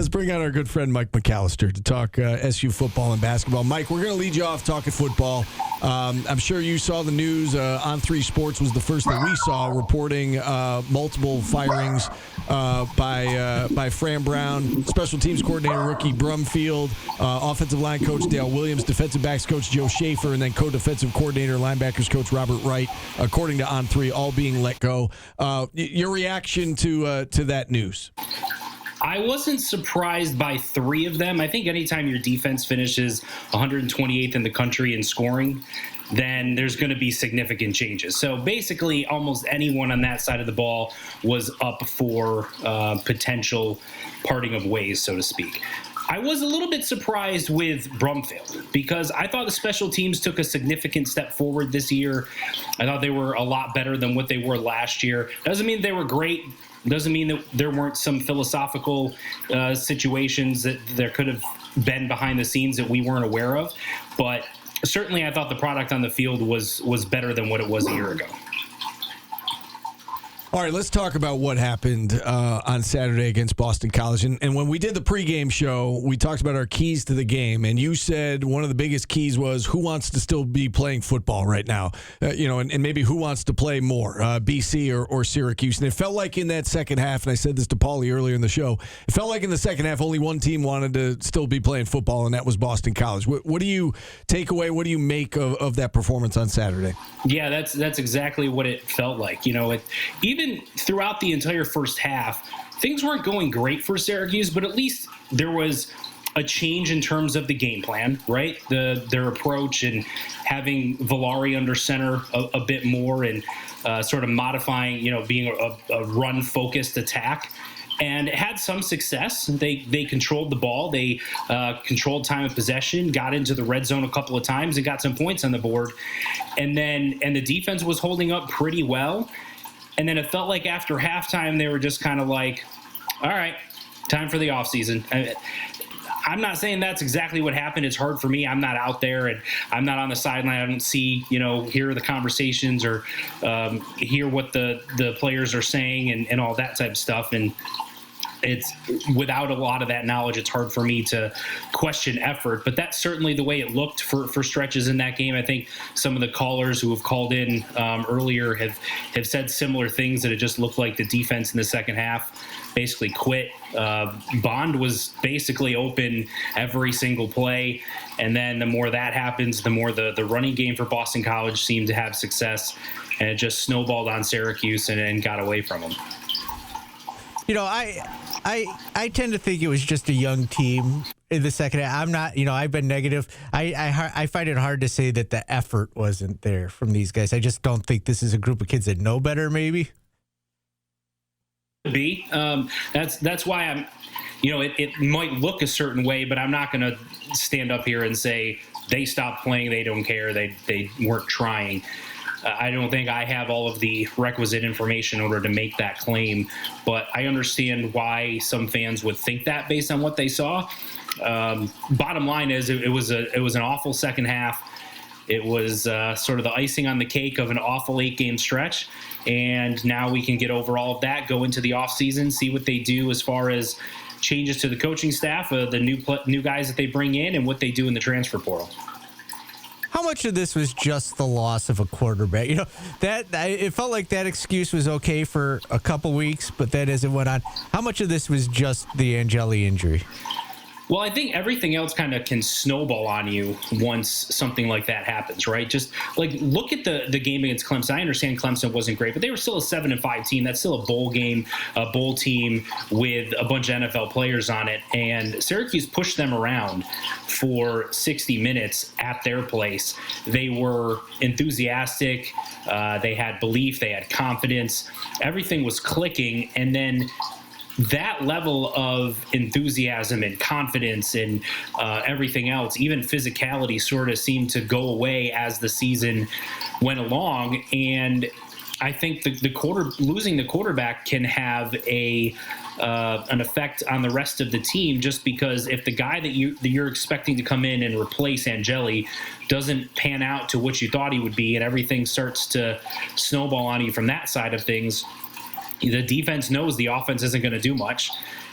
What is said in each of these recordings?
Let's bring out our good friend Mike McAllister to talk SU football and basketball. Mike, we're going to lead you off talking football. I'm sure you saw the news. On 3 Sports was the first that we saw, reporting multiple firings by Fran Brown, special teams coordinator rookie Brumfield, offensive line coach Dale Williams, defensive backs coach Joe Schaefer, and then co-defensive coordinator linebackers coach Robert Wright, according to On 3, all being let go. Your reaction to that news? I wasn't surprised by 3 of them. I think anytime your defense finishes 128th in the country in scoring, then there's going to be significant changes. So basically, almost anyone on that side of the ball was up for potential parting of ways, so to speak. I was a little bit surprised with Brumfield because I thought the special teams took a significant step forward this year. I thought they were a lot better than what they were last year. Doesn't mean they were great. Doesn't mean that there weren't some philosophical situations that there could have been behind the scenes that we weren't aware of. But certainly I thought the product on the field was better than what it was a year ago. All right, let's talk about what happened on Saturday against Boston College. And when we did the pregame show, we talked about our keys to the game. And you said one of the biggest keys was who wants to still be playing football right now, and maybe who wants to play more, BC or Syracuse. And it felt like in that second half, and I said this to Paulie earlier in the show, it felt like in the second half only one team wanted to still be playing football, and that was Boston College. What do you take away? What do you make of that performance on Saturday? Yeah, that's exactly what it felt like. Even throughout the entire first half, things weren't going great for Syracuse, but at least there was a change in terms of the game plan, right? Their approach and having Villari under center a bit more and sort of modifying, being a run-focused attack. And it had some success. They controlled the ball. They controlled time of possession, got into the red zone a couple of times and got some points on the board. And the defense was holding up pretty well. And then it felt like after halftime, they were just kind of like, all right, time for the offseason. I'm not saying that's exactly what happened. It's hard for me. I'm not out there and I'm not on the sideline. I don't see, hear the conversations or hear what the players are saying and all that type of stuff. And it's without a lot of that knowledge, it's hard for me to question effort. But that's certainly the way it looked for stretches in that game. I think some of the callers who have called in earlier have said similar things, that it just looked like the defense in the second half basically quit. Bond was basically open every single play. And then the more that happens, the more the running game for Boston College seemed to have success. And it just snowballed on Syracuse and got away from them. I tend to think it was just a young team in the second half. I'm not, I've been negative. I find it hard to say that the effort wasn't there from these guys. I just don't think this is a group of kids that know better, maybe. That's why I'm, it might look a certain way, but I'm not going to stand up here and say they stopped playing, they don't care, they weren't trying. I don't think I have all of the requisite information in order to make that claim, but I understand why some fans would think that based on what they saw. Bottom line is it was an awful second half. It was sort of the icing on the cake of an awful 8-game stretch, and now we can get over all of that, go into the offseason, see what they do as far as changes to the coaching staff, the new guys that they bring in, and what they do in the transfer portal. How much of this was just the loss of a quarterback? That it felt like that excuse was okay for a couple weeks, but then as it went on, how much of this was just the Angeli injury? Well, I think everything else kind of can snowball on you once something like that happens, right? Just like look at the game against Clemson. I understand Clemson wasn't great, but they were still a 7-5 team. That's still a bowl game, a bowl team with a bunch of NFL players on it. And Syracuse pushed them around for 60 minutes at their place. They were enthusiastic. They had belief. They had confidence. Everything was clicking. And then that level of enthusiasm and confidence and everything else, even physicality, sort of seemed to go away as the season went along. And I think losing the quarterback can have an effect on the rest of the team, just because if the guy that you're expecting to come in and replace Angeli doesn't pan out to what you thought he would be, and everything starts to snowball on you from that side of things, the defense knows the offense isn't going to do much.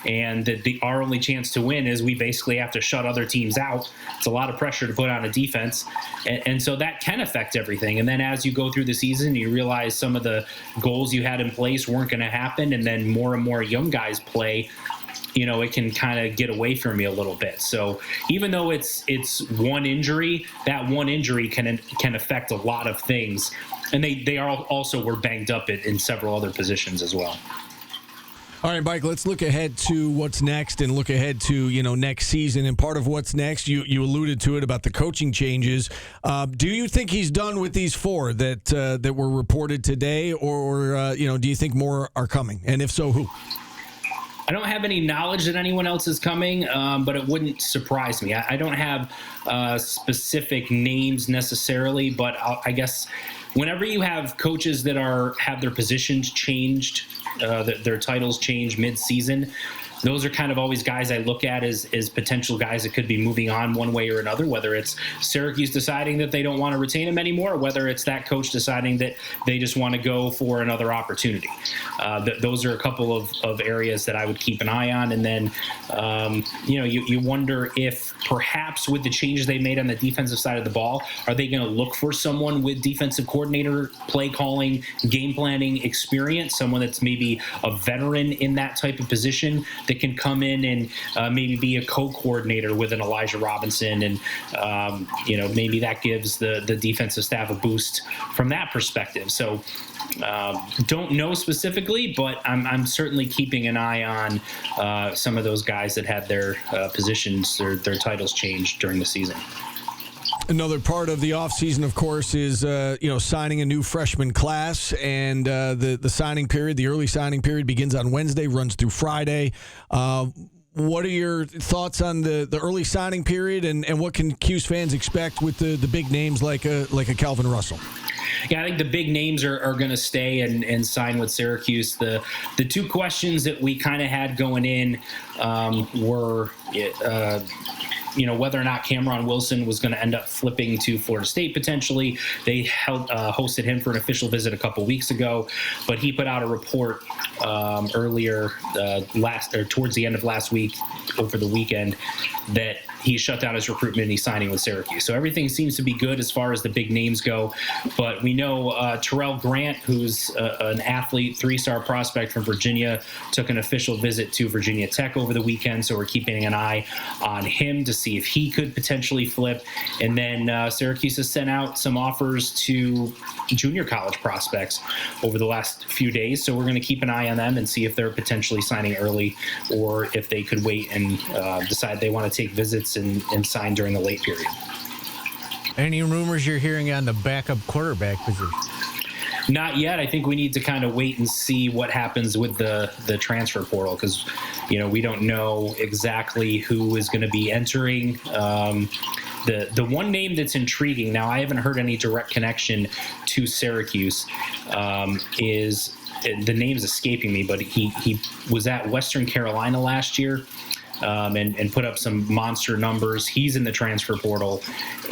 and our only chance to win is we basically have to shut other teams out. It's a lot of pressure to put on a defense, and so that can affect everything. And then as you go through the season, you realize some of the goals you had in place weren't going to happen, and then more and more young guys play. It can kind of get away from you a little bit. So even though it's one injury, that one injury can affect a lot of things. And they are also were banged up in several other positions as well. All right, Mike, let's look ahead to what's next and look ahead to, next season. And part of what's next, you alluded to it about the coaching changes. Do you think he's done with these 4 that were reported today, or do you think more are coming? And if so, who? I don't have any knowledge that anyone else is coming, but it wouldn't surprise me. I don't have specific names necessarily, but I guess whenever you have coaches that have their positions changed, their titles changed mid-season, those are kind of always guys I look at as potential guys that could be moving on one way or another, whether it's Syracuse deciding that they don't want to retain him anymore, or whether it's that coach deciding that they just want to go for another opportunity. Those are a couple of areas that I would keep an eye on. And then, you wonder if perhaps with the changes they made on the defensive side of the ball, are they going to look for someone with defensive coordinator, play calling, game planning experience, someone that's maybe a veteran in that type of position that can come in and maybe be a co-coordinator with an Elijah Robinson, and maybe that gives the defensive staff a boost from that perspective. So don't know specifically, but I'm certainly keeping an eye on some of those guys that had their positions, their titles changed during the season. Another part of the offseason, of course, is signing a new freshman class, and the signing period, the early signing period, begins on Wednesday, runs through Friday. What are your thoughts on the early signing period, and what can 'Cuse fans expect with the big names like a Calvin Russell? Yeah, I think the big names are going to stay and sign with Syracuse. The 2 questions that we kind of had going in were whether or not Cameron Wilson was going to end up flipping to Florida State potentially. They hosted him for an official visit a couple weeks ago, but he put out a report earlier towards the end of last week, over the weekend, that he shut down his recruitment and he's signing with Syracuse. So everything seems to be good as far as the big names go. But we know Terrell Grant, who's an athlete, 3-star prospect from Virginia, took an official visit to Virginia Tech over the weekend. So we're keeping an eye on him to see if he could potentially flip. And then Syracuse has sent out some offers to junior college prospects over the last few days. So we're going to keep an eye on them and see if they're potentially signing early, or if they could wait and decide they want to take visits and sign during the late period. Any rumors you're hearing on the backup quarterback position? Not yet. I think we need to kind of wait and see what happens with the transfer portal, because we don't know exactly who is going to be entering. The one name that's intriguing, now I haven't heard any direct connection to Syracuse, is, the name's escaping me, but he was at Western Carolina last year. And put up some monster numbers. He's in the transfer portal,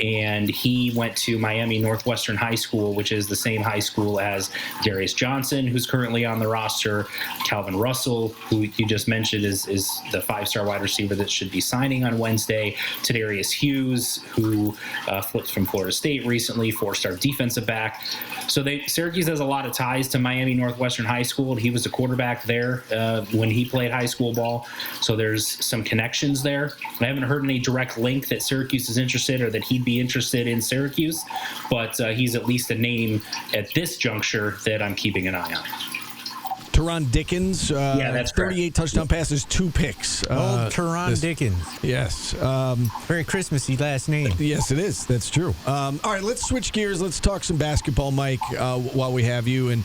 and he went to Miami Northwestern High School, which is the same high school as Darius Johnson, who's currently on the roster. Calvin Russell, who you just mentioned, is the 5-star wide receiver that should be signing on Wednesday. Tadarius Hughes, who flipped from Florida State recently, 4-star defensive back. So Syracuse has a lot of ties to Miami Northwestern High School, and he was a quarterback there when he played high school ball. So there's some connections there. I haven't heard any direct link that Syracuse is interested or that he'd be interested in Syracuse, but he's at least a name at this juncture that I'm keeping an eye on. Teron Dickens, yeah, that's 38 touchdown passes, 2 picks. Teron Dickens. Yes. Very Christmassy last name. Yes, it is. That's true. All right, let's switch gears. Let's talk some basketball, Mike, while we have you. And,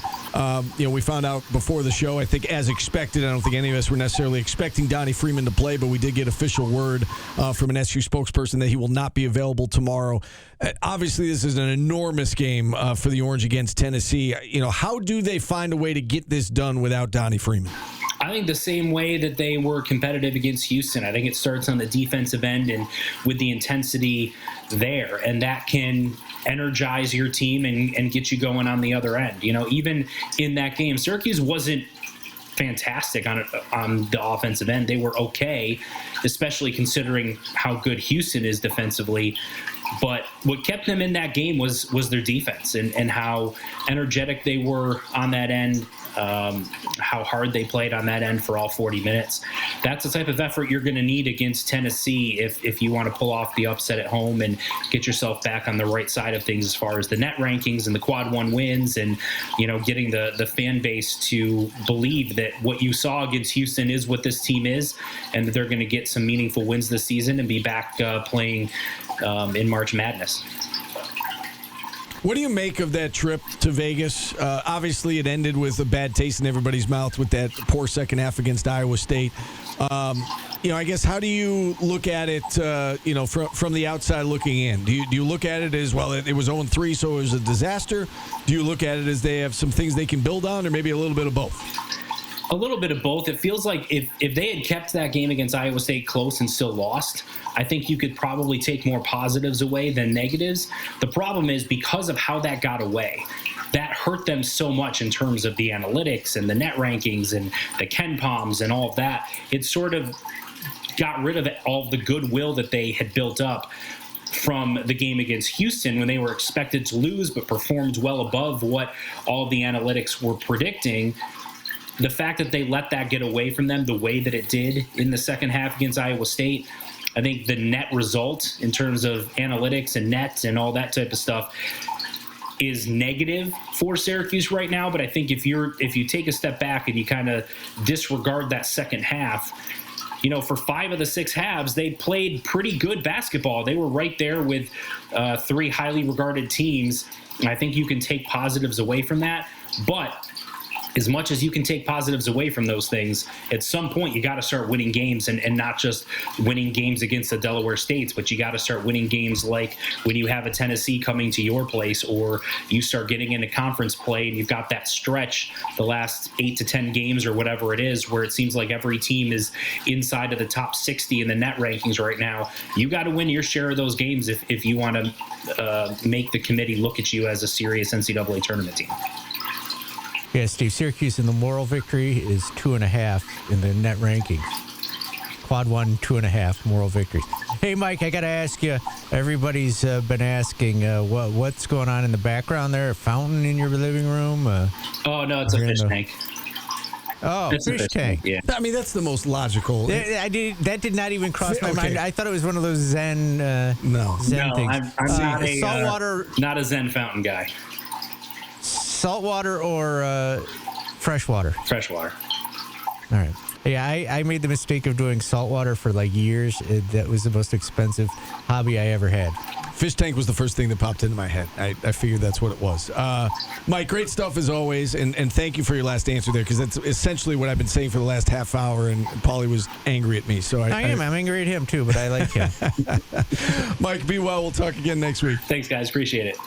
we found out before the show, I think as expected, I don't think any of us were necessarily expecting Donnie Freeman to play, but we did get official word from an SU spokesperson that he will not be available tomorrow. Obviously, this is an enormous game for the Orange against Tennessee. How do they find a way to get this done without Donnie Freeman? I think the same way that they were competitive against Houston. I think it starts on the defensive end and with the intensity there, and that can energize your team and get you going on the other end. Even in that game, Syracuse wasn't fantastic on the offensive end. They were okay, especially considering how good Houston is defensively. But what kept them in that game was their defense and how energetic they were on that end, how hard they played on that end for all 40 minutes. That's the type of effort you're going to need against Tennessee if you want to pull off the upset at home and get yourself back on the right side of things as far as the net rankings and the quad one wins and, getting the fan base to believe that what you saw against Houston is what this team is and that they're going to get some meaningful wins this season and be back playing in March Madness. What do you make of that trip to Vegas? Obviously, it ended with a bad taste in everybody's mouth with that poor second half against Iowa State. I guess how do you look at it, from the outside looking in? Do you look at it as, well, it was 0-3, so it was a disaster? Do you look at it as they have some things they can build on, or maybe a little bit of both? A little bit of both. It feels like if they had kept that game against Iowa State close and still lost, I think you could probably take more positives away than negatives. The problem is because of how that got away, that hurt them so much in terms of the analytics and the net rankings and the Ken Palms and all of that. It sort of got rid of all of the goodwill that they had built up from the game against Houston when they were expected to lose but performed well above what all of the analytics were predicting. The fact that they let that get away from them the way that it did in the second half against Iowa State, I think the net result in terms of analytics and nets and all that type of stuff is negative for Syracuse right now. But I think if you take a step back and you kind of disregard that second half, for 5 of the 6 halves, they played pretty good basketball. They were right there with 3 highly regarded teams. And I think you can take positives away from that. But as much as you can take positives away from those things, at some point you got to start winning games and not just winning games against the Delaware States, but you got to start winning games like when you have a Tennessee coming to your place or you start getting into conference play and you've got that stretch the last 8 to 10 games or whatever it is where it seems like every team is inside of the top 60 in the net rankings right now. You got to win your share of those games if you want to make the committee look at you as a serious NCAA tournament team. Yeah, Steve, Syracuse in the moral victory is 2.5 in the net rankings. Quad 1, 2.5 moral victories. Hey, Mike, I got to ask you, everybody's been asking what's going on in the background there? A fountain in your living room? Oh, no, it's a fish tank. Oh, it's fish tank. Yeah. I mean, that's the most logical. That did not even cross my mind. I thought it was one of those Zen things. I'm not saltwater. Not a Zen fountain guy. Saltwater or freshwater? Freshwater. All right. Yeah, I made the mistake of doing saltwater for like years. That was the most expensive hobby I ever had. Fish tank was the first thing that popped into my head. I figured that's what it was. Mike, great stuff as always, and thank you for your last answer there, because that's essentially what I've been saying for the last half hour, and Paulie was angry at me. So I'm angry at him too, but I like him. Mike, be well. We'll talk again next week. Thanks, guys. Appreciate it.